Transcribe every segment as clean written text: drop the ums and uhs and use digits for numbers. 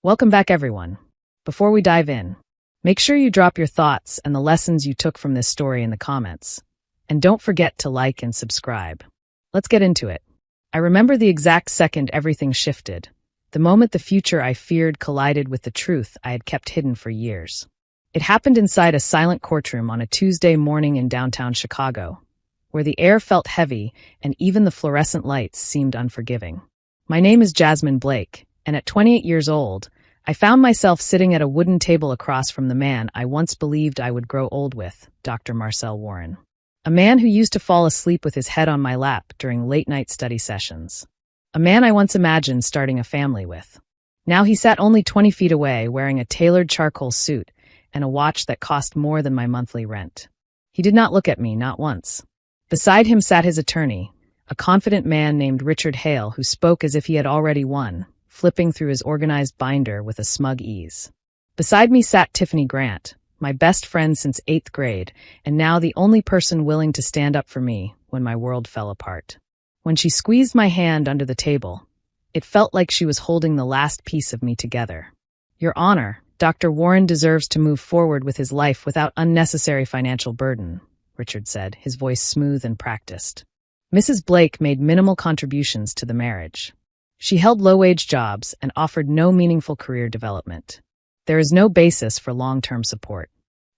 Welcome back, everyone. Before we dive in, make sure you drop your thoughts and the lessons you took from this story in the comments. And don't forget to like and subscribe. Let's get into it. I remember the exact second everything shifted, the moment the future I feared collided with the truth I had kept hidden for years. It happened inside a silent courtroom on a Tuesday morning in downtown Chicago, where the air felt heavy and even the fluorescent lights seemed unforgiving. My name is Jasmine Blake, and at 28 years old, I found myself sitting at a wooden table across from the man I once believed I would grow old with, Dr. Marcel Warren. A man who used to fall asleep with his head on my lap during late-night study sessions. A man I once imagined starting a family with. Now he sat only 20 feet away, wearing a tailored charcoal suit and a watch that cost more than my monthly rent. He did not look at me, not once. Beside him sat his attorney, a confident man named Richard Hale who spoke as if he had already won, flipping through his organized binder with a smug ease. Beside me sat Tiffany Grant, my best friend since 8th grade, and now the only person willing to stand up for me when my world fell apart. When she squeezed my hand under the table, it felt like she was holding the last piece of me together. Your Honor, Dr. Warren deserves to move forward with his life without unnecessary financial burden, Richard said, his voice smooth and practiced. Mrs. Blake made minimal contributions to the marriage. She held low-wage jobs and offered no meaningful career development. There is no basis for long-term support.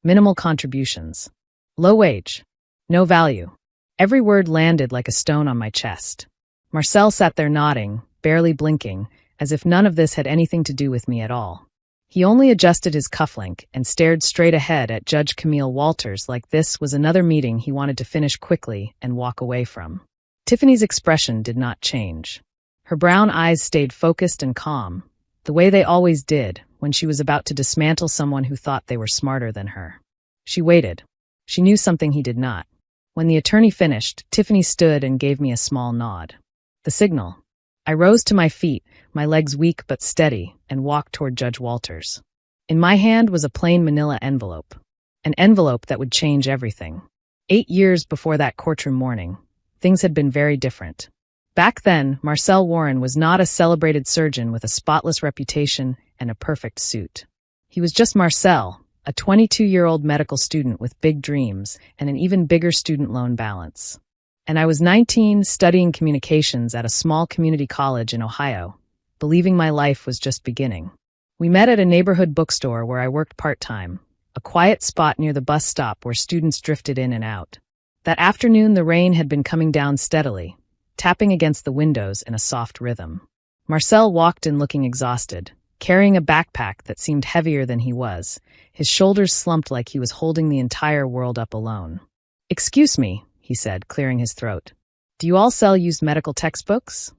Minimal contributions. Low wage. No value. Every word landed like a stone on my chest. Marcel sat there nodding, barely blinking, as if none of this had anything to do with me at all. He only adjusted his cufflink and stared straight ahead at Judge Camille Walters like this was another meeting he wanted to finish quickly and walk away from. Tiffany's expression did not change. Her brown eyes stayed focused and calm, the way they always did when she was about to dismantle someone who thought they were smarter than her. She waited. She knew something he did not. When the attorney finished, Tiffany stood and gave me a small nod. The signal. I rose to my feet, my legs weak but steady, and walked toward Judge Walters. In my hand was a plain manila envelope. An envelope that would change everything. 8 years before that courtroom morning, things had been very different. Back then, Marcel Warren was not a celebrated surgeon with a spotless reputation and a perfect suit. He was just Marcel, a 22-year-old medical student with big dreams and an even bigger student loan balance. And I was 19, studying communications at a small community college in Ohio, believing my life was just beginning. We met at a neighborhood bookstore where I worked part-time, a quiet spot near the bus stop where students drifted in and out. That afternoon, the rain had been coming down steadily, tapping against the windows in a soft rhythm. Marcel walked in looking exhausted, carrying a backpack that seemed heavier than he was. His shoulders slumped like he was holding the entire world up alone. "Excuse me," he said, clearing his throat. "Do you all sell used medical textbooks?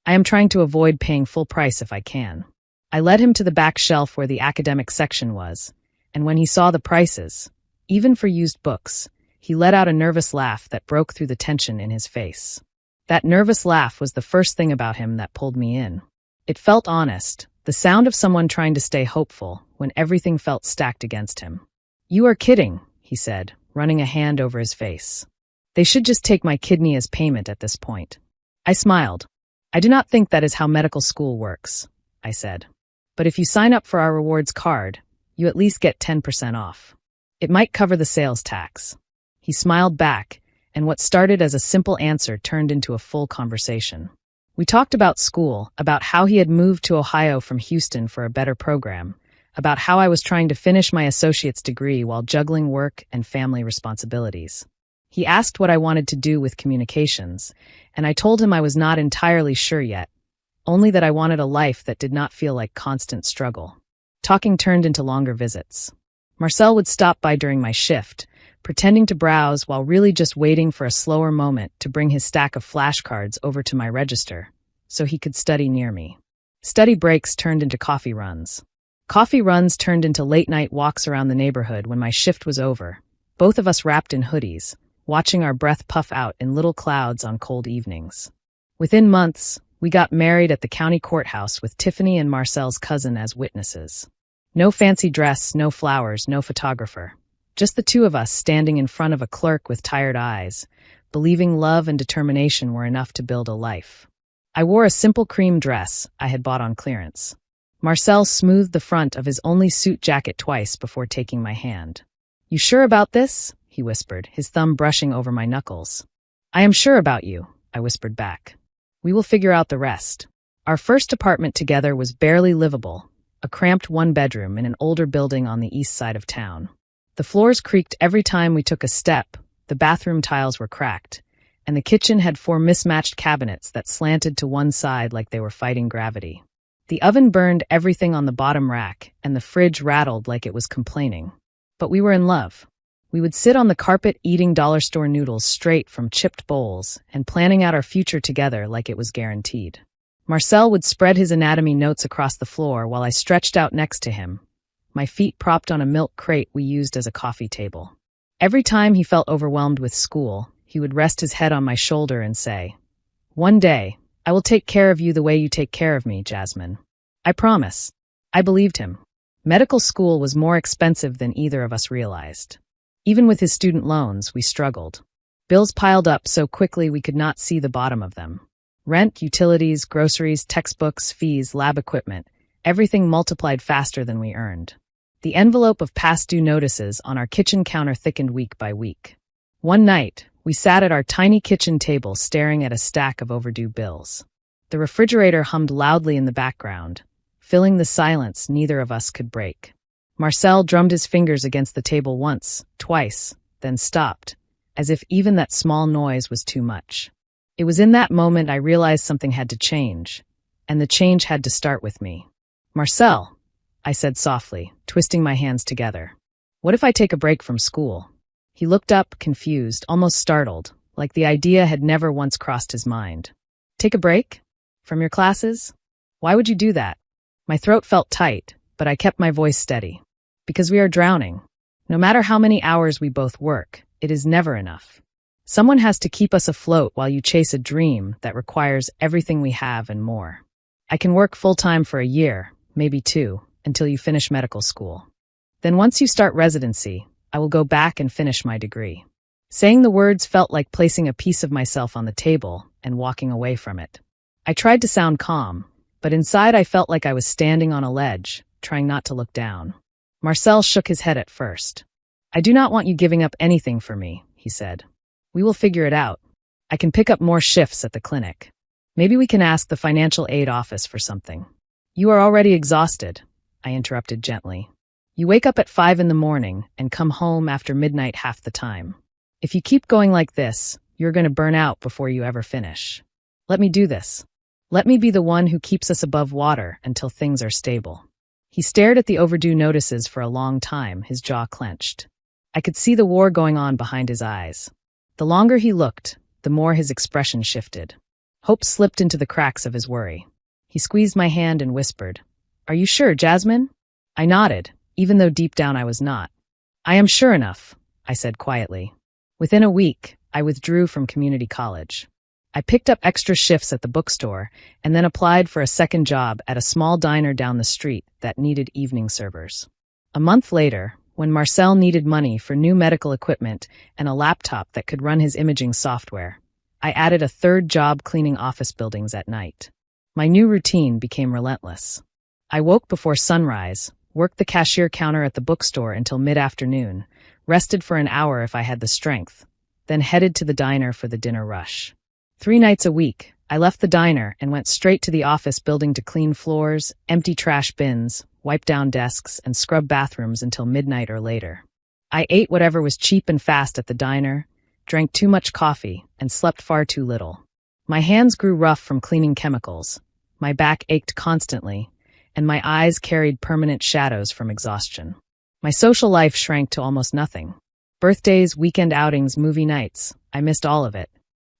I am trying to avoid paying full price if I can." I led him to the back shelf where the academic section was, and when he saw the prices, even for used books, he let out a nervous laugh that broke through the tension in his face. That nervous laugh was the first thing about him that pulled me in. It felt honest, the sound of someone trying to stay hopeful when everything felt stacked against him. "You are kidding," he said, running a hand over his face. "They should just take my kidney as payment at this point." I smiled. "I do not think that is how medical school works," I said. "But if you sign up for our rewards card, you at least get 10% off. It might cover the sales tax." He smiled back, and what started as a simple answer turned into a full conversation. We talked about school, about how he had moved to Ohio from Houston for a better program, about how I was trying to finish my associate's degree while juggling work and family responsibilities. He asked what I wanted to do with communications, and I told him I was not entirely sure yet, only that I wanted a life that did not feel like constant struggle. Talking turned into longer visits. Marcel would stop by during my shift, pretending to browse while really just waiting for a slower moment to bring his stack of flashcards over to my register so he could study near me. Study breaks turned into coffee runs. Coffee runs turned into late-night walks around the neighborhood when my shift was over, both of us wrapped in hoodies, watching our breath puff out in little clouds on cold evenings. Within months, we got married at the county courthouse with Tiffany and Marcel's cousin as witnesses. No fancy dress, no flowers, no photographer. Just the two of us standing in front of a clerk with tired eyes, believing love and determination were enough to build a life. I wore a simple cream dress I had bought on clearance. Marcel smoothed the front of his only suit jacket twice before taking my hand. "You sure about this?" he whispered, his thumb brushing over my knuckles. "I am sure about you," I whispered back. "We will figure out the rest." Our first apartment together was barely livable, a cramped one-bedroom in an older building on the east side of town. The floors creaked every time we took a step, the bathroom tiles were cracked, and the kitchen had 4 mismatched cabinets that slanted to one side like they were fighting gravity. The oven burned everything on the bottom rack, and the fridge rattled like it was complaining. But we were in love. We would sit on the carpet eating dollar store noodles straight from chipped bowls and planning out our future together like it was guaranteed. Marcel would spread his anatomy notes across the floor while I stretched out next to him, my feet propped on a milk crate we used as a coffee table. Every time he felt overwhelmed with school, he would rest his head on my shoulder and say, "One day, I will take care of you the way you take care of me, Jasmine. I promise." I believed him. Medical school was more expensive than either of us realized. Even with his student loans, we struggled. Bills piled up so quickly we could not see the bottom of them. Rent, utilities, groceries, textbooks, fees, lab equipment, everything multiplied faster than we earned. The envelope of past due notices on our kitchen counter thickened week by week. One night, we sat at our tiny kitchen table staring at a stack of overdue bills. The refrigerator hummed loudly in the background, filling the silence neither of us could break. Marcel drummed his fingers against the table once, twice, then stopped, as if even that small noise was too much. It was in that moment I realized something had to change, and the change had to start with me. "Marcel," I said softly, twisting my hands together. "What if I take a break from school?" He looked up, confused, almost startled, like the idea had never once crossed his mind. "Take a break? From your classes? Why would you do that?" My throat felt tight, but I kept my voice steady. "Because we are drowning. No matter how many hours we both work, it is never enough. Someone has to keep us afloat while you chase a dream that requires everything we have and more. I can work full-time for a year, maybe 2, until you finish medical school. Then once you start residency, I will go back and finish my degree." Saying the words felt like placing a piece of myself on the table and walking away from it. I tried to sound calm, but inside I felt like I was standing on a ledge, trying not to look down. Marcel shook his head at first. "I do not want you giving up anything for me," he said. "We will figure it out. I can pick up more shifts at the clinic. Maybe we can ask the financial aid office for something." "You are already exhausted," I interrupted gently. "You wake up at 5 in the morning and come home after midnight half the time. If you keep going like this, you're going to burn out before you ever finish. Let me do this. Let me be the one who keeps us above water until things are stable." He stared at the overdue notices for a long time, his jaw clenched. I could see the war going on behind his eyes. The longer he looked, the more his expression shifted. Hope slipped into the cracks of his worry. He squeezed my hand and whispered, "Are you sure, Jasmine?" I nodded, even though deep down I was not. "I am sure enough," I said quietly. Within a week, I withdrew from community college. I picked up extra shifts at the bookstore and then applied for a second job at a small diner down the street that needed evening servers. A month later, when Marcel needed money for new medical equipment and a laptop that could run his imaging software, I added a third job cleaning office buildings at night. My new routine became relentless. I woke before sunrise, worked the cashier counter at the bookstore until mid-afternoon, rested for an hour if I had the strength, then headed to the diner for the dinner rush. 3 nights a week, I left the diner and went straight to the office building to clean floors, empty trash bins, wipe down desks, and scrub bathrooms until midnight or later. I ate whatever was cheap and fast at the diner, drank too much coffee, and slept far too little. My hands grew rough from cleaning chemicals, my back ached constantly, and my eyes carried permanent shadows from exhaustion. My social life shrank to almost nothing. Birthdays, weekend outings, movie nights, I missed all of it.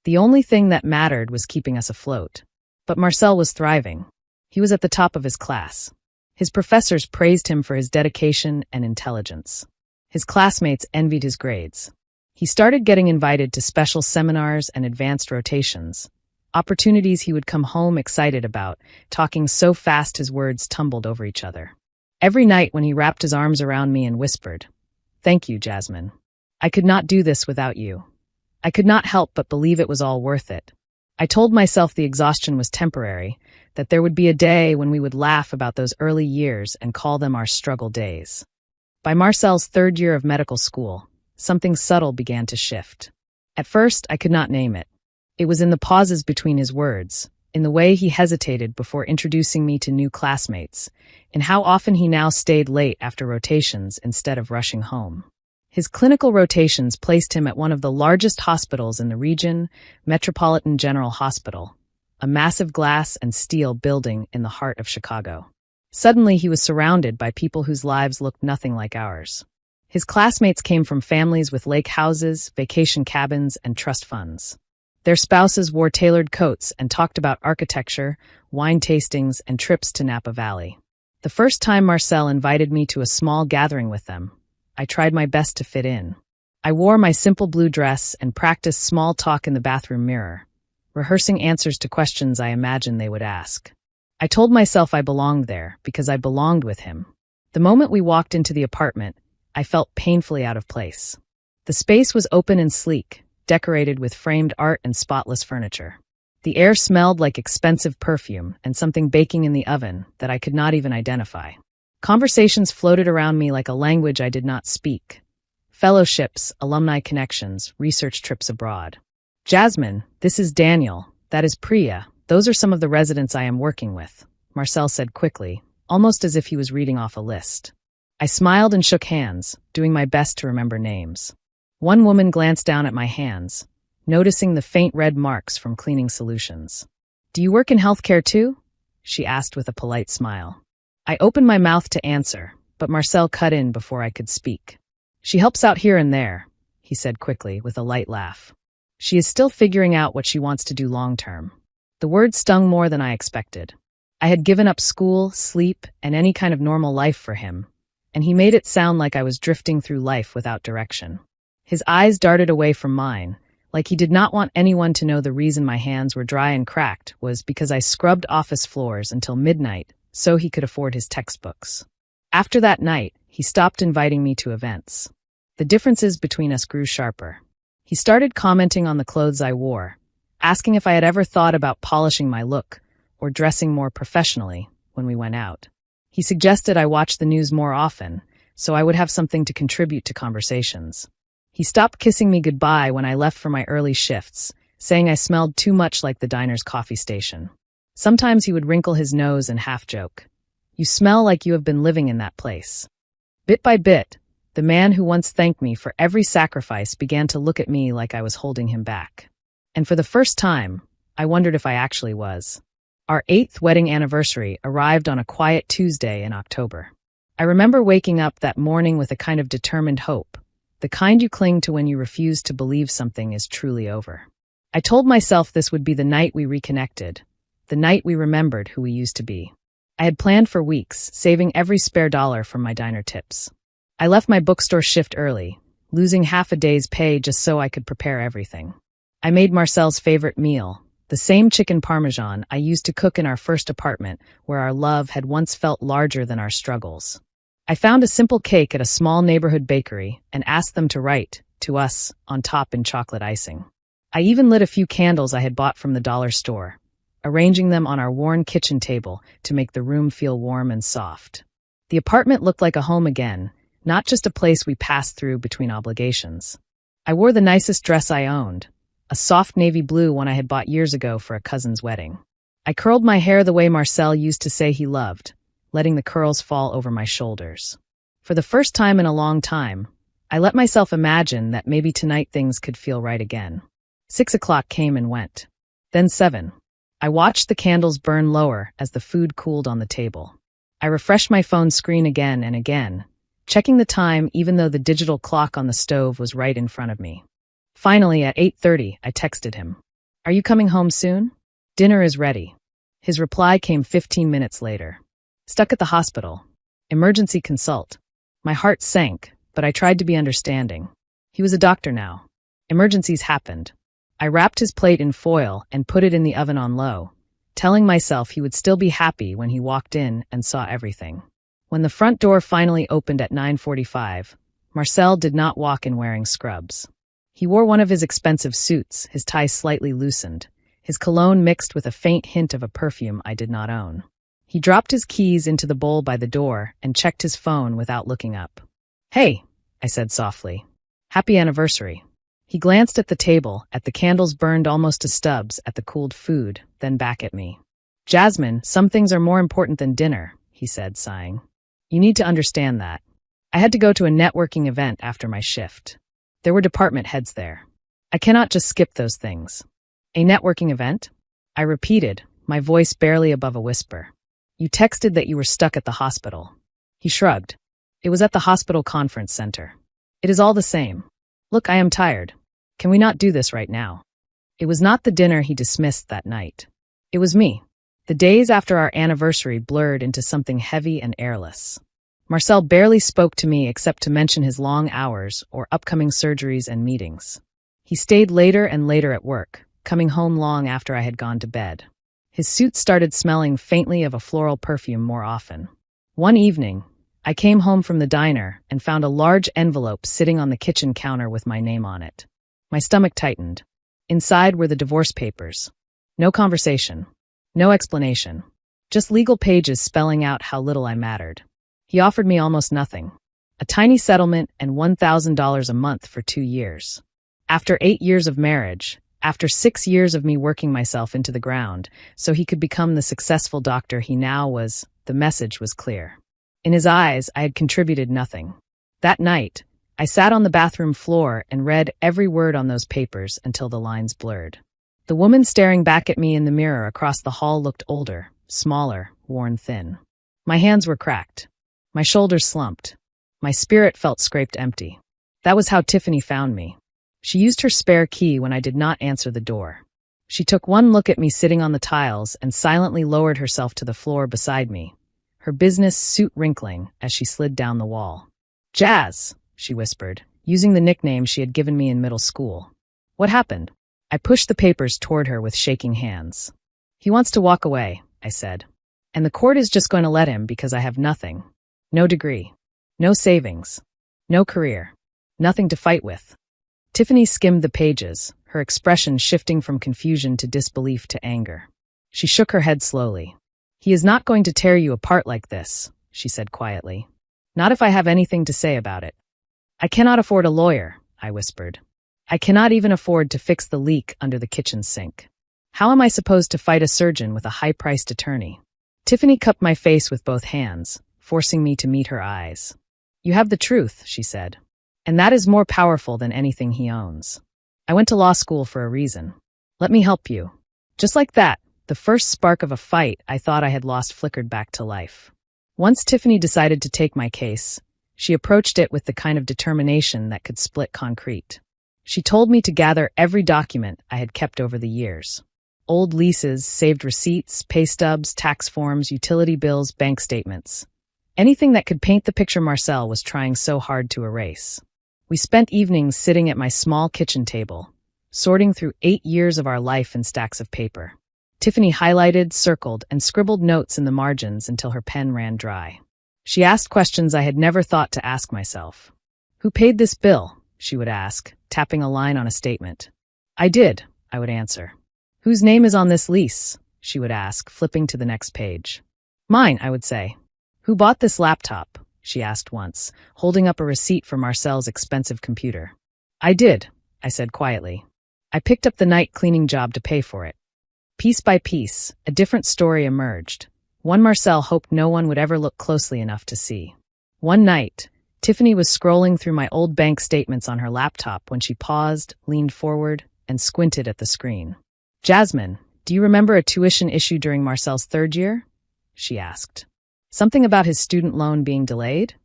The only thing that mattered was keeping us afloat. But Marcel was thriving. He was at the top of his class. His professors praised him for his dedication and intelligence. His classmates envied his grades. He started getting invited to special seminars and advanced rotations, opportunities he would come home excited about, talking so fast his words tumbled over each other. Every night when he wrapped his arms around me and whispered, "Thank you, Jasmine. I could not do this without you." I could not help but believe it was all worth it. I told myself the exhaustion was temporary, that there would be a day when we would laugh about those early years and call them our struggle days. By Marcel's third year of medical school, something subtle began to shift. At first, I could not name it. It was in the pauses between his words, in the way he hesitated before introducing me to new classmates, in how often he now stayed late after rotations instead of rushing home. His clinical rotations placed him at one of the largest hospitals in the region, Metropolitan General Hospital, a massive glass and steel building in the heart of Chicago. Suddenly, he was surrounded by people whose lives looked nothing like ours. His classmates came from families with lake houses, vacation cabins, and trust funds. Their spouses wore tailored coats and talked about architecture, wine tastings, and trips to Napa Valley. The first time Marcel invited me to a small gathering with them, I tried my best to fit in. I wore my simple blue dress and practiced small talk in the bathroom mirror, rehearsing answers to questions I imagined they would ask. I told myself I belonged there because I belonged with him. The moment we walked into the apartment, I felt painfully out of place. The space was open and sleek, decorated with framed art and spotless furniture. The air smelled like expensive perfume and something baking in the oven that I could not even identify. Conversations floated around me like a language I did not speak. Fellowships, alumni connections, research trips abroad. Jasmine, this is Daniel, that is Priya, those are some of the residents I am working with, Marcel said quickly, almost as if he was reading off a list. I smiled and shook hands, doing my best to remember names. One woman glanced down at my hands, noticing the faint red marks from cleaning solutions. Do you work in healthcare too? She asked with a polite smile. I opened my mouth to answer, but Marcel cut in before I could speak. She helps out here and there, he said quickly with a light laugh. She is still figuring out what she wants to do long-term. The words stung more than I expected. I had given up school, sleep, and any kind of normal life for him, and he made it sound like I was drifting through life without direction. His eyes darted away from mine, like he did not want anyone to know the reason my hands were dry and cracked was because I scrubbed office floors until midnight so he could afford his textbooks. After that night, he stopped inviting me to events. The differences between us grew sharper. He started commenting on the clothes I wore, asking if I had ever thought about polishing my look or dressing more professionally when we went out. He suggested I watch the news more often, so I would have something to contribute to conversations. He stopped kissing me goodbye when I left for my early shifts, saying I smelled too much like the diner's coffee station. Sometimes he would wrinkle his nose and half-joke. You smell like you have been living in that place. Bit by bit, the man who once thanked me for every sacrifice began to look at me like I was holding him back. And for the first time, I wondered if I actually was. Our 8th wedding anniversary arrived on a quiet Tuesday in October. I remember waking up that morning with a kind of determined hope, the kind you cling to when you refuse to believe something is truly over. I told myself this would be the night we reconnected, the night we remembered who we used to be. I had planned for weeks, saving every spare dollar from my diner tips. I left my bookstore shift early, losing half a day's pay just so I could prepare everything. I made Marcel's favorite meal, the same chicken parmesan I used to cook in our first apartment where our love had once felt larger than our struggles. I found a simple cake at a small neighborhood bakery and asked them to write, "To us," on top in chocolate icing. I even lit a few candles I had bought from the dollar store, arranging them on our worn kitchen table to make the room feel warm and soft. The apartment looked like a home again, not just a place we passed through between obligations. I wore the nicest dress I owned, a soft navy blue one I had bought years ago for a cousin's wedding. I curled my hair the way Marcel used to say he loved, letting the curls fall over my shoulders. For the first time in a long time, I let myself imagine that maybe tonight things could feel right again. 6 o'clock came and went. Then 7. I watched the candles burn lower as the food cooled on the table. I refreshed my phone screen again and again, checking the time even though the digital clock on the stove was right in front of me. Finally, at 8:30, I texted him. "Are you coming home soon? Dinner is ready." His reply came 15 minutes later. "Stuck at the hospital. Emergency consult." My heart sank, but I tried to be understanding. He was a doctor now. Emergencies happened. I wrapped his plate in foil and put it in the oven on low, telling myself he would still be happy when he walked in and saw everything. When the front door finally opened at 9:45, Marcel did not walk in wearing scrubs. He wore one of his expensive suits, his tie slightly loosened, his cologne mixed with a faint hint of a perfume I did not own. He dropped his keys into the bowl by the door and checked his phone without looking up. "Hey," I said softly. "Happy anniversary." He glanced at the table, at the candles burned almost to stubs, at the cooled food, then back at me. "Jasmine, some things are more important than dinner," he said, sighing. "You need to understand that. I had to go to a networking event after my shift. There were department heads there. I cannot just skip those things." "A networking event?" I repeated, my voice barely above a whisper. "You texted that you were stuck at the hospital." He shrugged. "It was at the hospital conference center. It is all the same. Look, I am tired. Can we not do this right now?" It was not the dinner he dismissed that night. It was me. The days after our anniversary blurred into something heavy and airless. Marcel barely spoke to me except to mention his long hours or upcoming surgeries and meetings. He stayed later and later at work, coming home long after I had gone to bed. His suit started smelling faintly of a floral perfume more often. One evening, I came home from the diner and found a large envelope sitting on the kitchen counter with my name on it. My stomach tightened. Inside were the divorce papers. No conversation. No explanation. Just legal pages spelling out how little I mattered. He offered me almost nothing. A tiny settlement and $1,000 a month for 2 years. After 8 years of marriage, after 6 years of me working myself into the ground, so he could become the successful doctor he now was, the message was clear. In his eyes, I had contributed nothing. That night, I sat on the bathroom floor and read every word on those papers until the lines blurred. The woman staring back at me in the mirror across the hall looked older, smaller, worn thin. My hands were cracked. My shoulders slumped. My spirit felt scraped empty. That was how Tiffany found me. She used her spare key when I did not answer the door. She took one look at me sitting on the tiles and silently lowered herself to the floor beside me, her business suit wrinkling as she slid down the wall. "Jazz," she whispered, using the nickname she had given me in middle school. "What happened?" I pushed the papers toward her with shaking hands. "He wants to walk away," I said. "And the court is just going to let him because I have nothing. No degree. No savings. No career. Nothing to fight with." Tiffany skimmed the pages, her expression shifting from confusion to disbelief to anger. She shook her head slowly. "He is not going to tear you apart like this," she said quietly. "Not if I have anything to say about it." "I cannot afford a lawyer," I whispered. "I cannot even afford to fix the leak under the kitchen sink. How am I supposed to fight a surgeon with a high-priced attorney?" Tiffany cupped my face with both hands, forcing me to meet her eyes. "You have the truth," she said. "And that is more powerful than anything he owns. I went to law school for a reason. Let me help you." Just like that, the first spark of a fight I thought I had lost flickered back to life. Once Tiffany decided to take my case, she approached it with the kind of determination that could split concrete. She told me to gather every document I had kept over the years. Old leases, saved receipts, pay stubs, tax forms, utility bills, bank statements. Anything that could paint the picture Marcel was trying so hard to erase. We spent evenings sitting at my small kitchen table, sorting through 8 years of our life in stacks of paper. Tiffany highlighted, circled, and scribbled notes in the margins until her pen ran dry. She asked questions I had never thought to ask myself. "Who paid this bill?" she would ask, tapping a line on a statement. "I did," I would answer. "Whose name is on this lease?" she would ask, flipping to the next page. "Mine," I would say. "Who bought this laptop?" she asked once, holding up a receipt for Marcel's expensive computer. "I did," I said quietly. I picked up the night cleaning job to pay for it. Piece by piece, a different story emerged, one Marcel hoped no one would ever look closely enough to see. One night, Tiffany was scrolling through my old bank statements on her laptop when she paused, leaned forward, and squinted at the screen. "Jasmine, do you remember a tuition issue during Marcel's 3rd year?" she asked. "Something about his student loan being delayed?"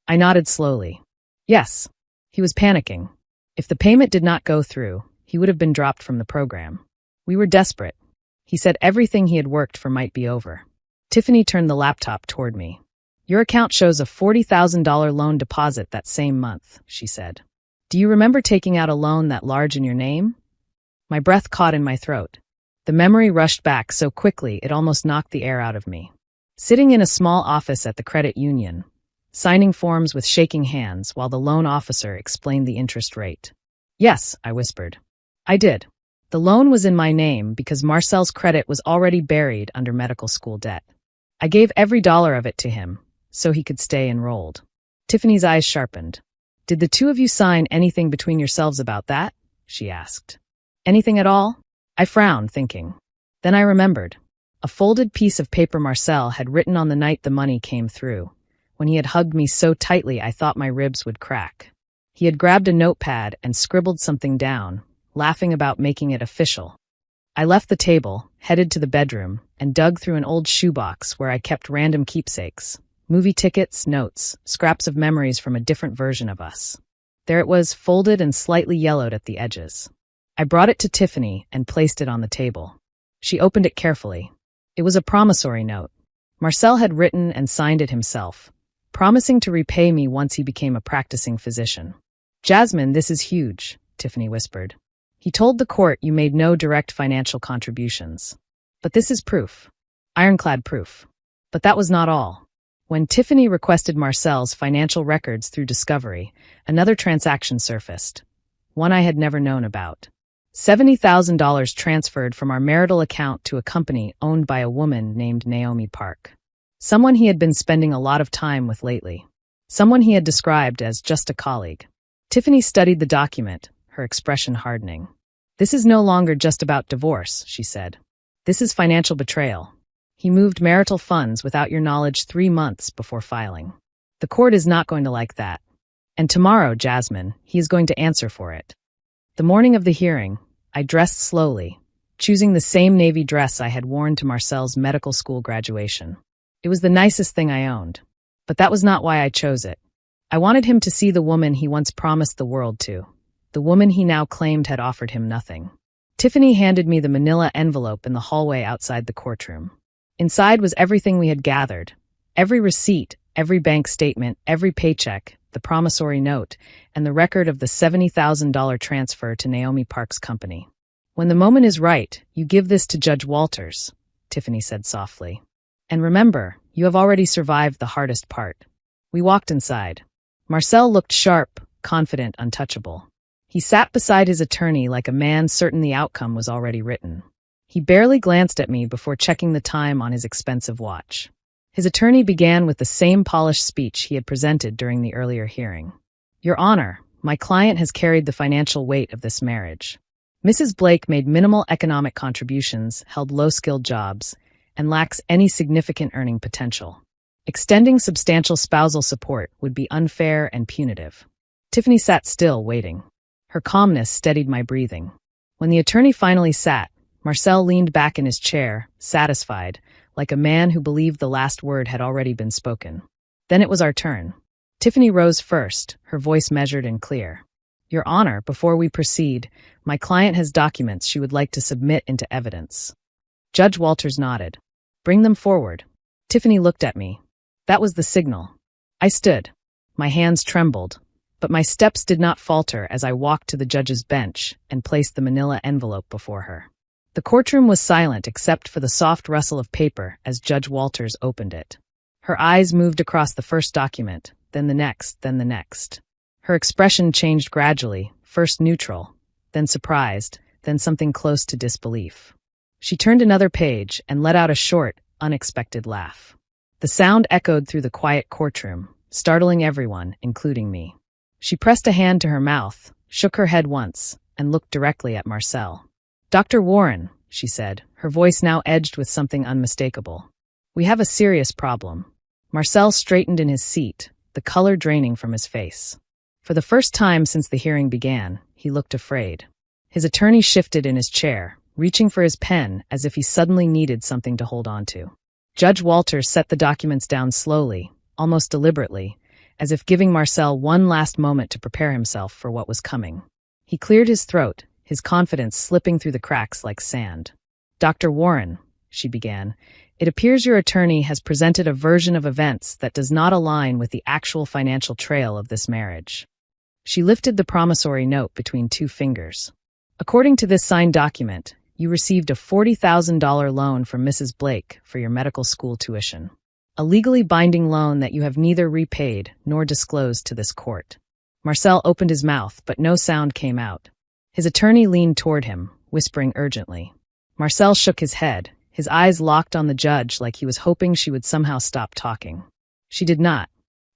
I nodded slowly. "Yes. He was panicking. If the payment did not go through, he would have been dropped from the program. We were desperate. He said everything he had worked for might be over." Tiffany turned the laptop toward me. "Your account shows a $40,000 loan deposit that same month," she said. "Do you remember taking out a loan that large in your name?" My breath caught in my throat. The memory rushed back so quickly it almost knocked the air out of me. Sitting in a small office at the credit union, signing forms with shaking hands while the loan officer explained the interest rate. "Yes," I whispered. "I did. The loan was in my name because Marcel's credit was already buried under medical school debt. I gave every dollar of it to him, so he could stay enrolled. Tiffany's eyes sharpened. Did the two of you sign anything between yourselves about that? She asked. Anything at all? I frowned, thinking. Then I remembered. A folded piece of paper Marcel had written on the night the money came through, when he had hugged me so tightly I thought my ribs would crack. He had grabbed a notepad and scribbled something down, laughing about making it official. I left the table, headed to the bedroom, and dug through an old shoebox where I kept random keepsakes. Movie tickets, notes, scraps of memories from a different version of us. There it was, folded and slightly yellowed at the edges. I brought it to Tiffany and placed it on the table. She opened it carefully. It was a promissory note. Marcel had written and signed it himself, promising to repay me once he became a practicing physician. Jasmine, this is huge, Tiffany whispered. He told the court you made no direct financial contributions. But this is proof. Ironclad proof. But that was not all. When Tiffany requested Marcel's financial records through Discovery, another transaction surfaced. One I had never known about. $70,000 transferred from our marital account to a company owned by a woman named Naomi Park. Someone he had been spending a lot of time with lately. Someone he had described as just a colleague. Tiffany studied the document, her expression hardening. This is no longer just about divorce, she said. This is financial betrayal. He moved marital funds without your knowledge 3 months before filing. The court is not going to like that. And tomorrow, Jasmine, he is going to answer for it. The morning of the hearing, I dressed slowly, choosing the same navy dress I had worn to Marcel's medical school graduation. It was the nicest thing I owned. But that was not why I chose it. I wanted him to see the woman he once promised the world to, the woman he now claimed had offered him nothing. Tiffany handed me the manila envelope in the hallway outside the courtroom. Inside was everything we had gathered, every receipt, every bank statement, every paycheck, the promissory note, and the record of the $70,000 transfer to Naomi Park's company. When the moment is right, you give this to Judge Walters, Tiffany said softly. And remember, you have already survived the hardest part. We walked inside. Marcel looked sharp, confident, untouchable. He sat beside his attorney like a man certain the outcome was already written. He barely glanced at me before checking the time on his expensive watch. His attorney began with the same polished speech he had presented during the earlier hearing. Your Honor, my client has carried the financial weight of this marriage. Mrs. Blake made minimal economic contributions, held low-skilled jobs, and lacks any significant earning potential. Extending substantial spousal support would be unfair and punitive. Tiffany sat still, waiting. Her calmness steadied my breathing. When the attorney finally sat, Marcel leaned back in his chair, satisfied, like a man who believed the last word had already been spoken. Then it was our turn. Tiffany rose first, her voice measured and clear. Your Honor, before we proceed, my client has documents she would like to submit into evidence. Judge Walters nodded. Bring them forward. Tiffany looked at me. That was the signal. I stood. My hands trembled, but my steps did not falter as I walked to the judge's bench and placed the manila envelope before her. The courtroom was silent except for the soft rustle of paper as Judge Walters opened it. Her eyes moved across the first document, then the next, then the next. Her expression changed gradually, first neutral, then surprised, then something close to disbelief. She turned another page and let out a short, unexpected laugh. The sound echoed through the quiet courtroom, startling everyone, including me. She pressed a hand to her mouth, shook her head once, and looked directly at Marcel. Dr. Warren, she said, her voice now edged with something unmistakable. We have a serious problem. Marcel straightened in his seat, the color draining from his face. For the first time since the hearing began, he looked afraid. His attorney shifted in his chair, reaching for his pen as if he suddenly needed something to hold on to. Judge Walters set the documents down slowly, almost deliberately, as if giving Marcel one last moment to prepare himself for what was coming. He cleared his throat, his confidence slipping through the cracks like sand. Dr. Warren, she began, it appears your attorney has presented a version of events that does not align with the actual financial trail of this marriage. She lifted the promissory note between 2 fingers. According to this signed document, you received a $40,000 loan from Mrs. Blake for your medical school tuition. A legally binding loan that you have neither repaid nor disclosed to this court. Marcel opened his mouth, but no sound came out. His attorney leaned toward him, whispering urgently. Marcel shook his head, his eyes locked on the judge like he was hoping she would somehow stop talking. She did not.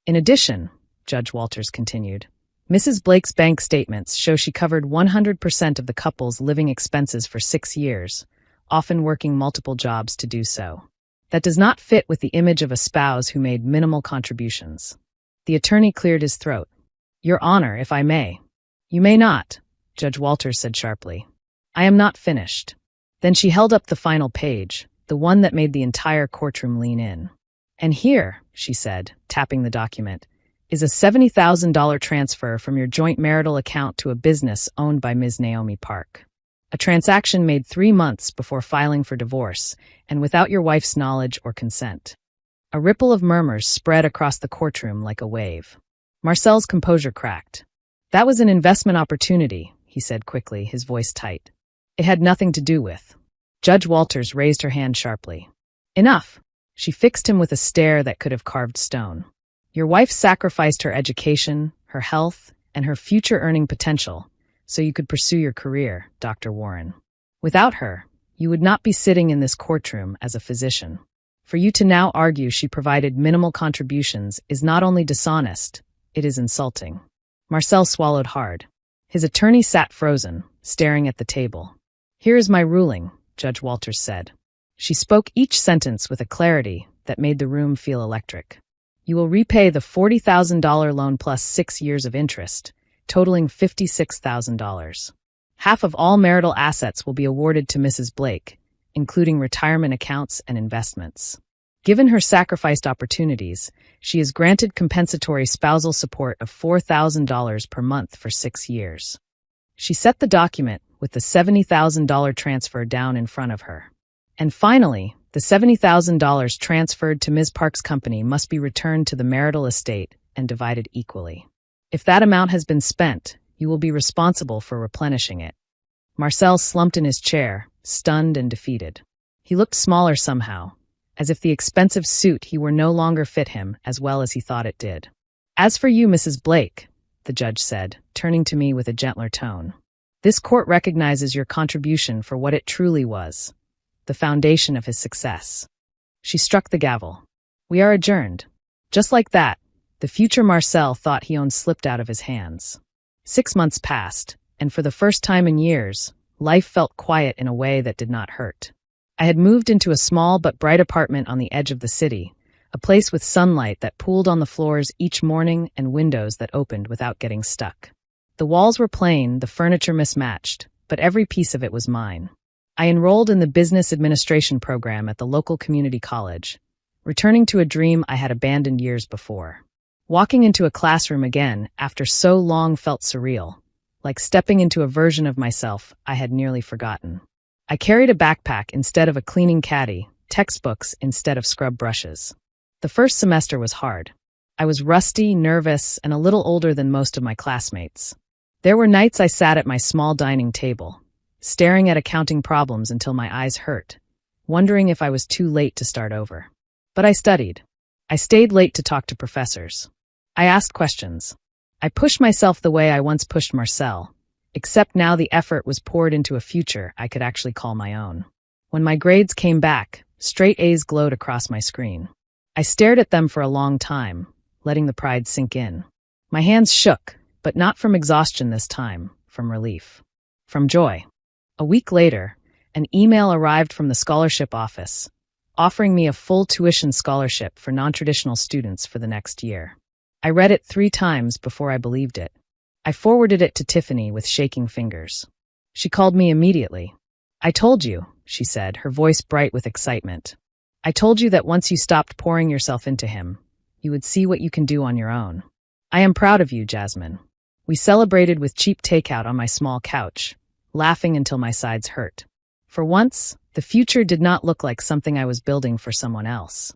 In addition, Judge Walters continued, Mrs. Blake's bank statements show she covered 100% of the couple's living expenses for 6 years, often working multiple jobs to do so. That does not fit with the image of a spouse who made minimal contributions. The attorney cleared his throat. Your Honor, if I may. You may not, Judge Walters said sharply. I am not finished. Then she held up the final page, the one that made the entire courtroom lean in. And here, she said, tapping the document, is a $70,000 transfer from your joint marital account to a business owned by Ms. Naomi Park. A transaction made 3 months before filing for divorce, and without your wife's knowledge or consent. A ripple of murmurs spread across the courtroom like a wave. Marcel's composure cracked. That was an investment opportunity, he said quickly, his voice tight. It had nothing to do with. Judge Walters raised her hand sharply. Enough. She fixed him with a stare that could have carved stone. Your wife sacrificed her education, her health, and her future earning potential so you could pursue your career, Dr. Warren. Without her, you would not be sitting in this courtroom as a physician. For you to now argue she provided minimal contributions is not only dishonest, it is insulting. Marcel swallowed hard. His attorney sat frozen, staring at the table. Here is my ruling, Judge Walters said. She spoke each sentence with a clarity that made the room feel electric. You will repay the $40,000 loan plus 6 years of interest, totaling $56,000. Half of all marital assets will be awarded to Mrs. Blake, including retirement accounts and investments. Given her sacrificed opportunities, she is granted compensatory spousal support of $4,000 per month for 6 years. She set the document with the $70,000 transfer down in front of her. And finally, the $70,000 transferred to Ms. Park's company must be returned to the marital estate and divided equally. If that amount has been spent, you will be responsible for replenishing it. Marcel slumped in his chair, stunned and defeated. He looked smaller somehow, as if the expensive suit he wore no longer fit him as well as he thought it did. As for you, Mrs. Blake, the judge said, turning to me with a gentler tone, this court recognizes your contribution for what it truly was, the foundation of his success. She struck the gavel. We are adjourned. Just like that, the future Marcel thought he owned slipped out of his hands. 6 months passed, and for the first time in years, life felt quiet in a way that did not hurt. I had moved into a small but bright apartment on the edge of the city, a place with sunlight that pooled on the floors each morning and windows that opened without getting stuck. The walls were plain, the furniture mismatched, but every piece of it was mine. I enrolled in the business administration program at the local community college, returning to a dream I had abandoned years before. Walking into a classroom again after so long felt surreal, like stepping into a version of myself I had nearly forgotten. I carried a backpack instead of a cleaning caddy, textbooks instead of scrub brushes. The first semester was hard. I was rusty, nervous, and a little older than most of my classmates. There were nights I sat at my small dining table, staring at accounting problems until my eyes hurt, wondering if I was too late to start over. But I studied. I stayed late to talk to professors. I asked questions. I pushed myself the way I once pushed Marcel, except now the effort was poured into a future I could actually call my own. When my grades came back, straight A's glowed across my screen. I stared at them for a long time, letting the pride sink in. My hands shook, but not from exhaustion this time, from relief. From joy. A week later, an email arrived from the scholarship office, offering me a full tuition scholarship for non-traditional students for the next year. I read it 3 times before I believed it. I forwarded it to Tiffany with shaking fingers. She called me immediately. I told you, she said, her voice bright with excitement. I told you that once you stopped pouring yourself into him, you would see what you can do on your own. I am proud of you, Jasmine. We celebrated with cheap takeout on my small couch, laughing until my sides hurt. For once, the future did not look like something I was building for someone else.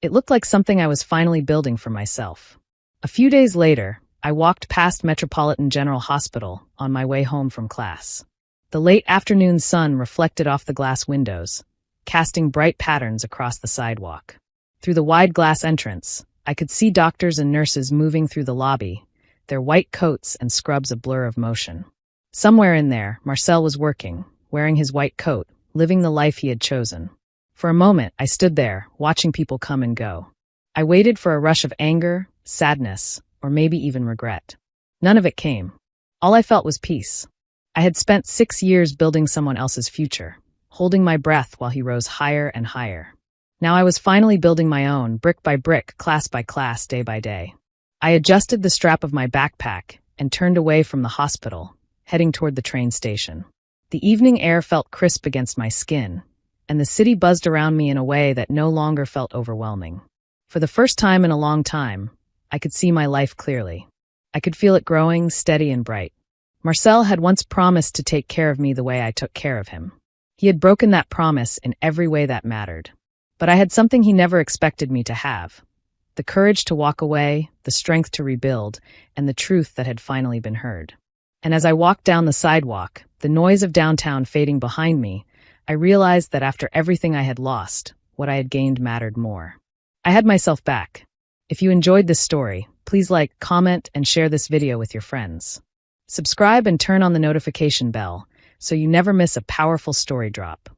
It looked like something I was finally building for myself. A few days later, I walked past Metropolitan General Hospital on my way home from class. The late afternoon sun reflected off the glass windows, casting bright patterns across the sidewalk. Through the wide glass entrance, I could see doctors and nurses moving through the lobby, their white coats and scrubs a blur of motion. Somewhere in there, Marcel was working, wearing his white coat, living the life he had chosen. For a moment, I stood there, watching people come and go. I waited for a rush of anger, sadness, or maybe even regret. None of it came. All I felt was peace. I had spent 6 years building someone else's future, holding my breath while he rose higher and higher. Now I was finally building my own, brick by brick, class by class, day by day. I adjusted the strap of my backpack and turned away from the hospital, heading toward the train station. The evening air felt crisp against my skin, and the city buzzed around me in a way that no longer felt overwhelming. For the first time in a long time, I could see my life clearly. I could feel it growing, steady and bright. Marcel had once promised to take care of me the way I took care of him. He had broken that promise in every way that mattered. But I had something he never expected me to have: the courage to walk away, the strength to rebuild, and the truth that had finally been heard. And as I walked down the sidewalk, the noise of downtown fading behind me, I realized that after everything I had lost, what I had gained mattered more. I had myself back. If you enjoyed this story, please like, comment, and share this video with your friends. Subscribe and turn on the notification bell so you never miss a powerful story drop.